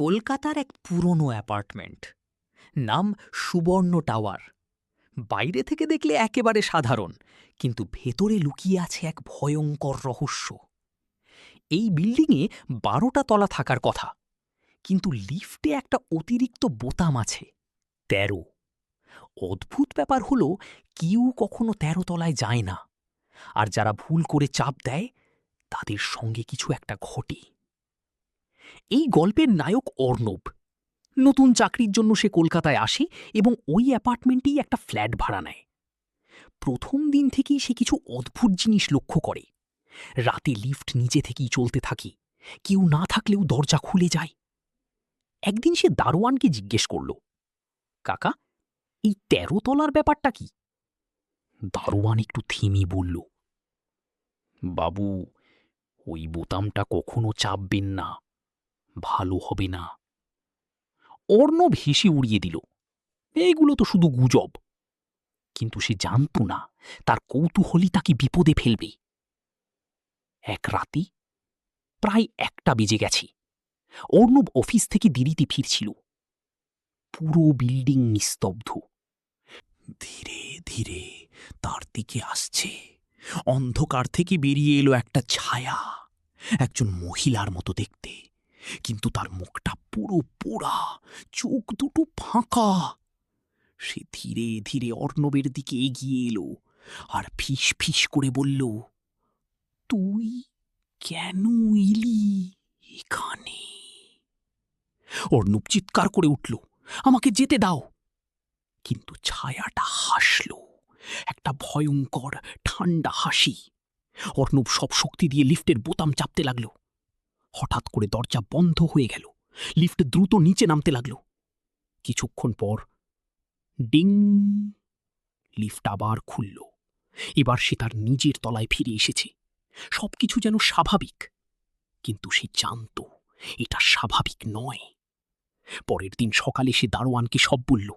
কলকাতার এক পুরনো অ্যাপার্টমেন্ট, নাম সুবর্ণ টাওয়ার। বাইরে থেকে দেখলে একেবারে সাধারণ, কিন্তু ভেতরে লুকিয়ে আছে এক ভয়ঙ্কর রহস্য। এই বিল্ডিংয়ে 12টা তলা থাকার কথা, কিন্তু লিফটে একটা অতিরিক্ত বোতাম আছে, 13। অদ্ভুত ব্যাপার হলো, কেউ কখনো 13 তলায় যায় না, আর যারা ভুল করে চাপ দেয় তাদের সঙ্গে কিছু একটা ঘটে। এই গল্পের নায়ক অর্ণব। নতুন চাকরির জন্য সে কলকাতায় আসে এবং ওই অ্যাপার্টমেন্টেই একটা ফ্ল্যাট ভাড়া নেয়। প্রথম দিন থেকেই সে কিছু অদ্ভুত জিনিস লক্ষ্য করে। রাতে লিফট নিজে থেকেই চলতে থাকে, কেউ না থাকলেও দরজা খুলে যায়। একদিন সে দারোয়ানকে জিজ্ঞেস করল, কাকা, এই 13 তলার ব্যাপারটা কি? দারোয়ান একটু থেমে বলল, বাবু, ওই বোতামটা কখনো চাপবেন না, ভালো হবে না। অর্ণব হেসে উড়িয়ে দিল, এগুলো তো শুধু গুজব। কিন্তু সে জানত না তার কৌতূহলই তাকে বিপদে ফেলবে। এক রাতে প্রায় 1টা বেজে গেছে, অর্ণব অফিস থেকে দেরিতে ফিরছিল। পুরো বিল্ডিং নিস্তব্ধ। ধীরে ধীরে তার দিকে আসছে, অন্ধকার থেকে বেরিয়ে এলো একটা ছায়া, একজন মহিলার মতো দেখতে, কিন্তু তার মুখটা পুরো পোড়া, চোখ দুটো ফাঁকা। সে ধীরে ধীরে অর্ণবের দিকে এগিয়ে এলো আর ফিস ফিস করে বলল, তুই কেন এলি এখানে? অর্ণব চিৎকার করে উঠল, আমাকে যেতে দাও। কিন্তু ছায়াটা হাসল, একটা ভয়ঙ্কর ঠান্ডা হাসি। অর্ণব সব শক্তি দিয়ে লিফটের বোতাম চাপতে লাগল। হঠাৎ করে দরজা বন্ধ হয়ে গেল, লিফট দ্রুত নিচে নামতে লাগল। কিছুক্ষণ পর ডিং, লিফট আবার খুলল। এবার সে তার নিজের তলায় ফিরে এসেছে। সবকিছু যেন স্বাভাবিক, কিন্তু সে জানত এটা স্বাভাবিক নয়। পরের দিন সকালে সে দারোয়ানকে সব বলল,